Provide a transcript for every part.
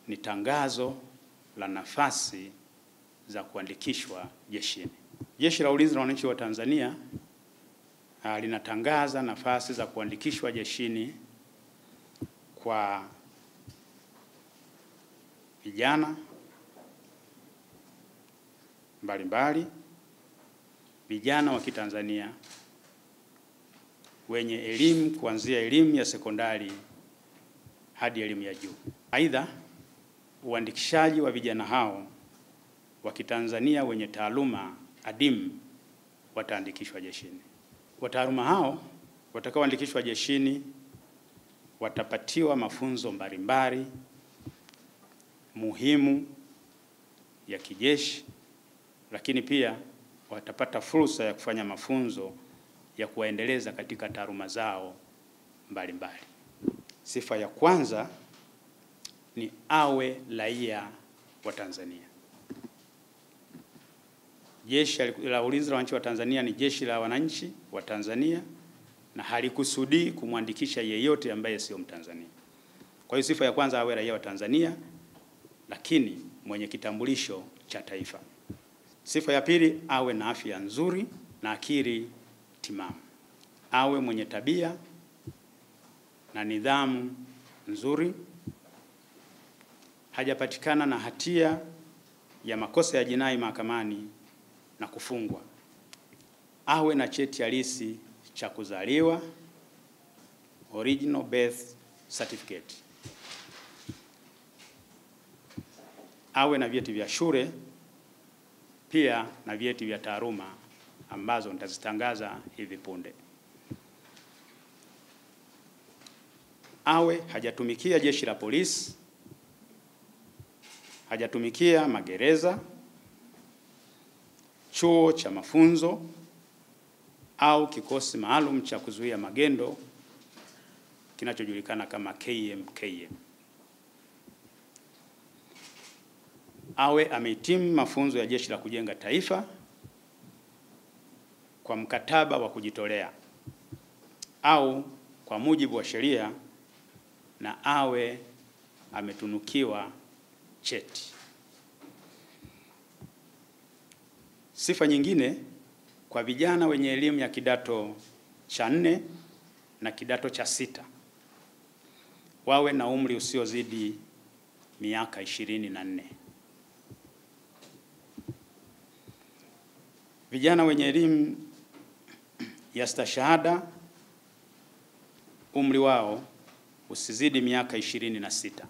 ni tangazo la nafasi za kuandikishwa jeshini. Jeshi la Ulinzi la Wananchi wa Tanzania linatangaza nafasi za kuandikishwa jeshini kwa vijana mbalimbali, vijana wa Kitanzania wenye elimu kuanzia elimu ya sekondari hadi elimu ya juu. Aidha, uandikishaji wa vijana hao wa Kitanzania wenye taaluma adimu wataandikishwa jeshini. Wataaluma hao watakaoandikishwa jeshini watapatiwa mafunzo mbalimbali muhimu ya kijeshi, lakini pia watapata fursa ya kufanya mafunzo ya kuwaendeleza katika taaluma zao mbalimbali. Sifa ya kwanza ni awe raia wa Tanzania. Jeshi la Ulinzi la Wananchi wa Tanzania ni jeshi la wananchi wa Tanzania na halikusudii kumwandikisha yeyote ambaye sio Mtanzania. Kwa hiyo sifa ya kwanza awe raia wa Tanzania, lakini mwenye kitambulisho cha taifa. Sifa ya pili, awe na afya nzuri na akili timamu. Awe mwenye tabia na nidhamu nzuri, hajapatikana na hatia ya makosa ya jinai mahakamani na kufungwa. Awe na cheti halisi cha kuzaliwa, original birth certificate. Awe na vyeti vya shule pia na vyeti vya taaluma ambazo nitazitangaza hivi punde. Awe hajatumikia jeshi la polisi, hajatumikia magereza, chuo cha mafunzo au kikosi maalum cha kuzuia magendo kinachojulikana kama KMKM. Awe amehitimu mafunzo ya Jeshi la Kujenga Taifa kwa mkataba wa kujitolea au kwa mujibu wa sheria, na awe ametunukiwa cheti. Sifa nyingine kwa vijana wenye elimu ya kidato cha 4 na kidato cha 6, wawe na umri usiozidi miaka 24. Vijana wenye elimu ya stashahada, umri wao usizidi miaka 26.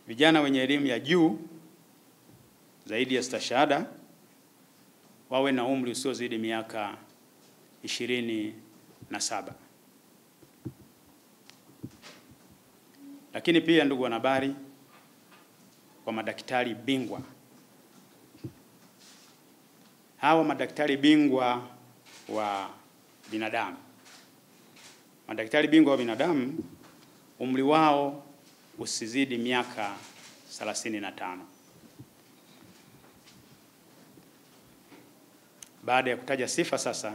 Vijana wenye elimu ya juu zaidi ya stashahada wawe na umri usiozidi miaka 27. Lakini pia, ndugu wanahabari, kwa madaktari bingwa, hawa madaktari bingwa wa binadamu, madaktari bingwa wa binadamu umri wao usizidi miaka 35. Baada ya kutaja sifa sasa,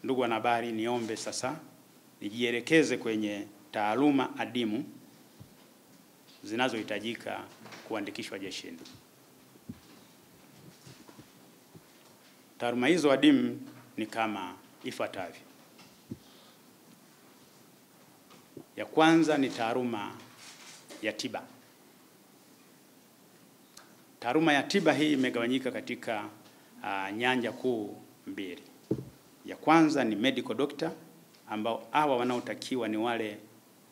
ndugu wanahabari, niombe sasa nijielekeze kwenye taaluma adimu zinazohitajika kuandikishwa jeshini. Taaluma hizo adimu ni kama ifuatavyo. Ya kwanza ni taaluma ya tiba. Taaluma ya tiba hii imegawanyika katika nyanja kuu mbili. Ya kwanza ni medical doctor, ambao hawa wanaotakiwa ni wale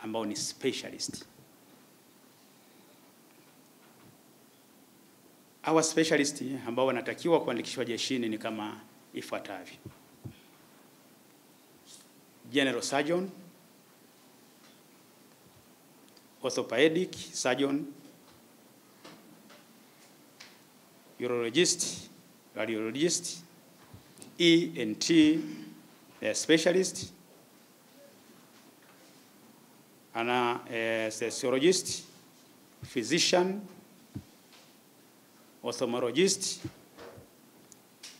ambao ni specialist. Hawa specialist ambao wanatakiwa kuandikishwa jeshini ni kama ifuatavyo: general surgeon, orthopedic surgeon, urologist, radiologist, ENT specialist, anesthesiologist, physician, ophthalmologist,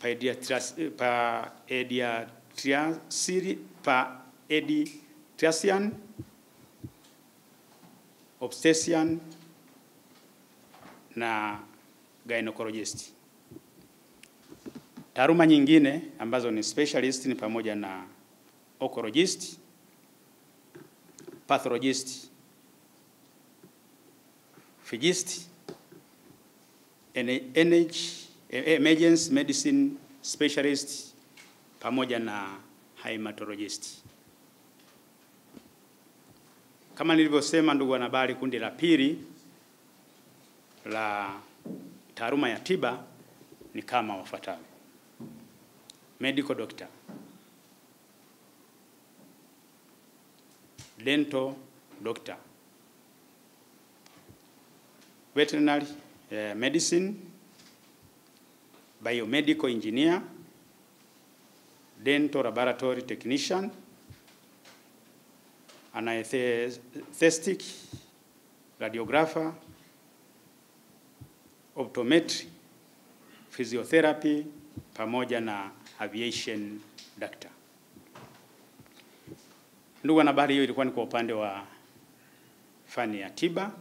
pediatrician, obstetrician na gynecologist. Taaluma nyingine ambazo ni specialist ni pamoja na oncologist, pathologist, physicist, emergency medicine specialist pamoja na hematologist. Kama nilivyosema, ndugu wanahabari, kundi la pili la taaluma ya tiba ni kama wafuatavyo: medical doctor, dental doctor, veterinary medicine, biomedical engineer, dental laboratory technician, anesthetic, radiographer, optometry, physiotherapy pamoja na aviation doctor. Ndugu wanahabari, hiyo ilikuwa ni kwa upande wa fani ya tiba.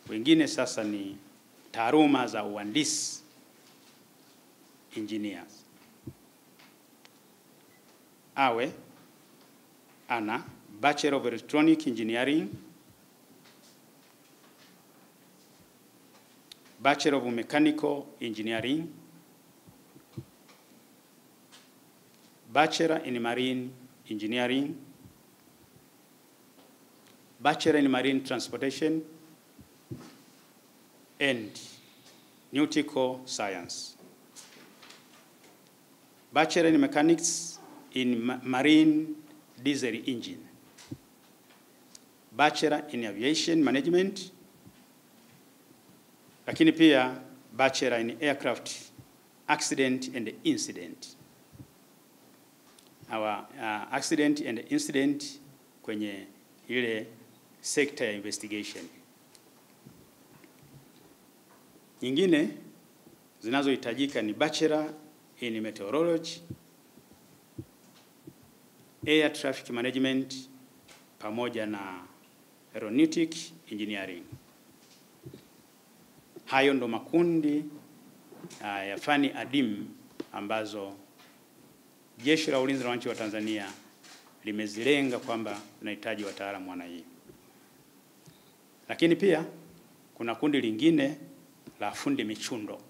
Wengine sasa ni taaluma za uhandisi, engineers. Awe ana Bachelor of Electronic Engineering, Bachelor of Mechanical Engineering, Bachelor in Marine Engineering, Bachelor in Marine Transportation and Nautical Science, Bachelor in Mechanics in Marine Diesel Engine, Bachelor in Aviation Management, lakini pia Bachelor in Aircraft Accident and Incident. Our accident and incident kwenye ile sector ya investigation. Nyingine zinazohitajika ni Bachelor in Meteorology, Air Traffic Management pamoja na Aeronautic Engineering. Hayo ndo makundi ya fani adimu ambazo Jeshi la Ulinzi la Wananchi wa Tanzania limezilenga kwamba tunahitaji wataalamu wana hii. Lakini pia kuna kundi lingine la fundi michundo.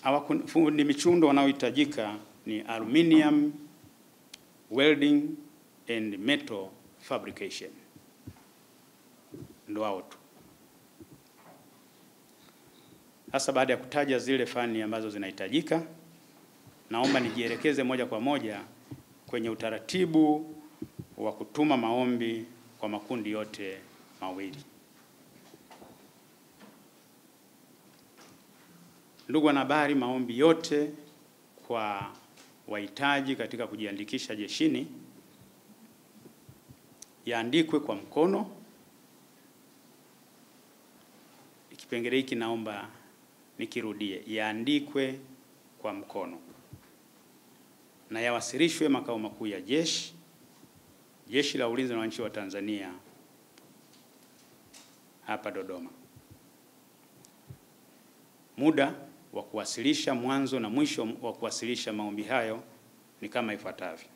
Hawa fundi michundo wanaohitajika ni aluminium welding and metal fabrication. Ndio hao tu. Sasa baada ya kutaja zile fani ambazo zinahitajika, naomba nijielekeze moja kwa moja kwenye utaratibu wa kutuma maombi kwa makundi yote mawili. Ndugu wanahabari, maombi yote kwa wahitaji katika kujiandikisha jeshini yaandikwe kwa mkono. Kipengele hiki naomba nikirudie, yaandikwe kwa mkono na yawasilishwe makao makuu ya Jeshi la Ulinzi la Wananchi wa Tanzania hapa Dodoma. Muda wa kuwasilisha, mwanzo na mwisho wa kuwasilisha maombi hayo ni kama ifuatavyo.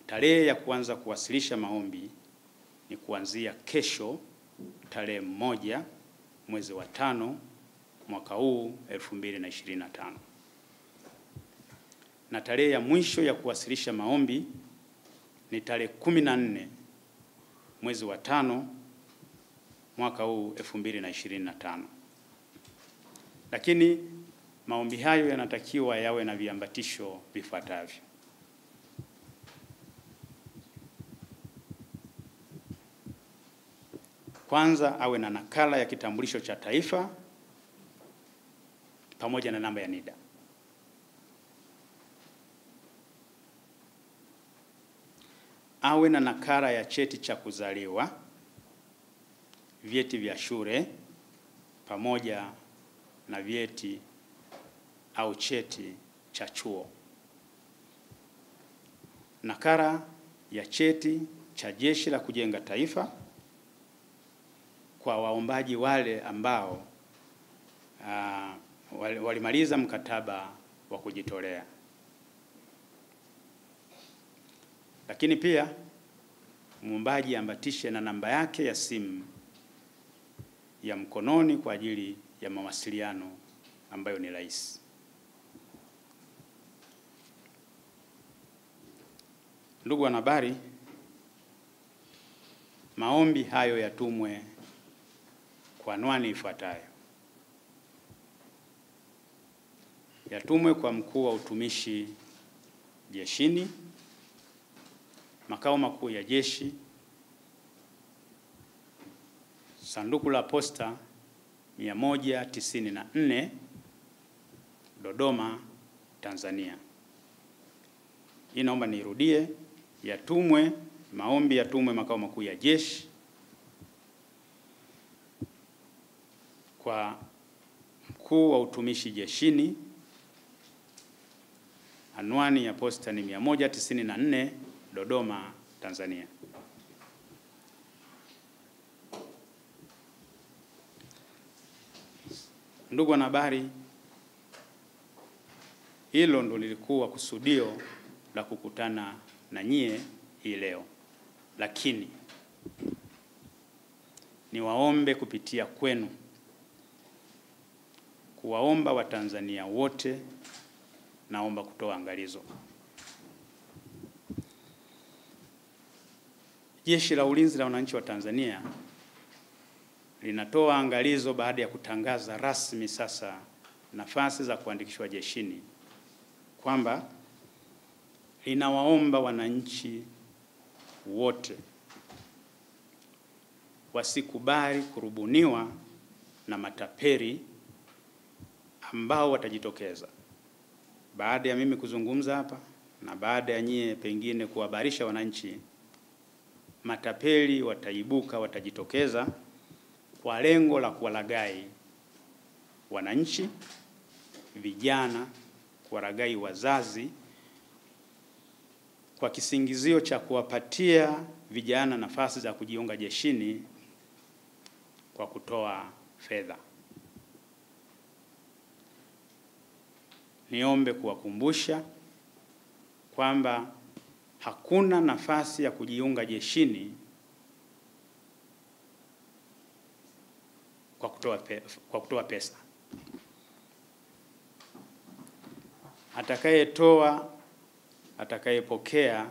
Tarehe ya kuanza kuwasilisha maombi ni kuanzia kesho tarehe 1 mwezi wa 5 mwaka huu 2025. Na tarehe ya mwisho ya kuwasilisha maombi ni tarehe 14 mwezi wa 5 mwaka huu 2025. Lakini maombi hayo yanatakiwa yawe na viambatisho vifuatavyo. Kwanza, awe na nakala ya kitambulisho cha taifa pamoja na namba ya NIDA. Awe na nakala ya cheti cha kuzaliwa, vyeti vya shule pamoja na vyeti au cheti cha chuo. Nakala ya cheti cha Jeshi la Kujenga Taifa kwa waombaji wale ambao walimaliza mkataba wa kujitolea. Lakini pia muombaji ambatishe na namba yake ya simu ya mkononi kwa ajili ya mawasiliano ambayo ni rahisi. Ndugu wanahabari, maombi hayo yatumwe kwa anwani ifuatayo. Yatumwe kwa Mkuu wa Utumishi Jeshini, Makao Makuu ya Jeshi, Sanduku la Posta 194, Dodoma, Tanzania. Hii naomba nirudie. Maombi yatumwe Makao Makuu ya Jeshi kwa Mkuu wa Utumishi Jeshini, anwani ya posta ni 194, Dodoma, Tanzania. Ndugu wanahabari, hilo ndo lilikuwa kusudio la kukutana na nyie hii leo, lakini niwaombe kupitia kwenu kuwaomba Watanzania wote, naomba kutoa angalizo. Jeshi la Ulinzi la Wananchi wa Tanzania linatoa angalizo baada ya kutangaza rasmi sasa nafasi za kuandikishwa jeshini kwamba linawaomba wananchi wote wasikubali kurubuniwa na matapeli ambao watajitokeza baada ya mimi kuzungumza hapa na baada ya nyie pengine kuhabarisha wananchi. Matapeli wataibuka, watajitokeza kwa lengo la kuwalaghai wananchi, vijana, kuwalaghai wazazi kwa kisingizio cha kuwapatia vijana nafasi za kujiunga jeshini kwa kutoa fedha. Niombe kuwakumbusha kwamba hakuna nafasi ya kujiunga jeshini kwa kutoa pesa. Atakayepokea,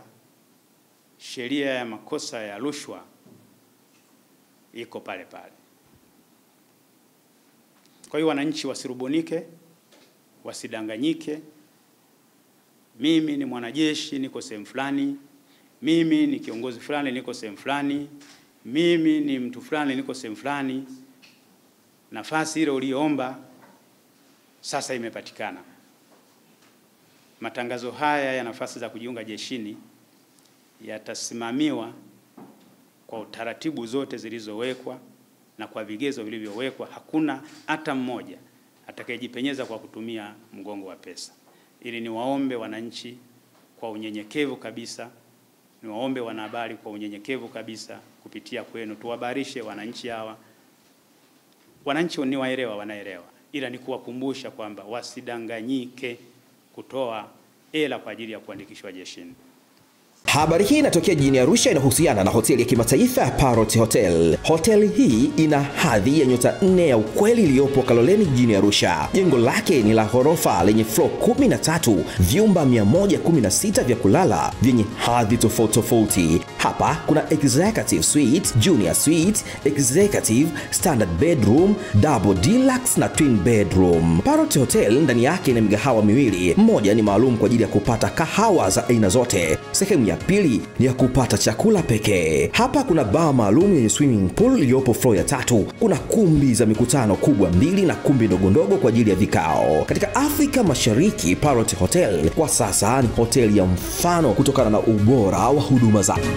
sheria ya makosa ya rushwa iko pale pale. Kwa hiyo wananchi wasirubunike, wasidanganyike. Mimi ni mwanajeshi niko sehemu fulani, mimi ni kiongozi fulani niko sehemu fulani, mimi ni mtu fulani niko sehemu fulani. Nafasi ile uliomba sasa imepatikana. Matangazo haya ya nafasi za kujiunga jeshini yatasimamiwa kwa utaratibu zote zilizowekwa na kwa vigezo vilivyowekwa. Hakuna hata mmoja atakayejipenyeza kwa kutumia mgongo wa pesa. Ili niwaombe wananchi kwa unyenyekevu kabisa, niwaombe wanahabari kwa unyenyekevu kabisa, kupitia kwenu tuwabarishe wananchi hawa. Wananchi ni waelewa, wanaelewa, ila ni kuwakumbusha kwamba wasidanganyike kutoa hela kwa ajili ya kuandikishwa jeshini. Habari hii inatokea jijini Arusha, inahusiana na hoteli ya kimataifa ya Parrot Hotel. Hoteli hii ina hadhi ya nyota 4 ya ukweli iliyopo Kaloleni jijini Arusha. Jengo lake ni la ghorofa lenye floor 13, vyumba 116 vya kulala vyenye hadhi tofauti tofauti. Hapa kuna executive suite, junior suite, executive, standard bedroom, double deluxe na twin bedroom. Parrot Hotel ndani yake ina migahawa miwili. Mmoja ni maalum kwa ajili ya kupata kahawa za aina zote. Sehemu ya pili ni ya kupata chakula pekee. Hapa kuna bar maalum yenye swimming pool iliyopo floor ya 3. Kuna kumbi za mikutano kubwa 2 na kumbi ndogo ndogo kwa ajili ya vikao. Katika Afrika Mashariki, Parrot Hotel kwa sasa ni hoteli ya mfano kutokana na ubora wa huduma zake.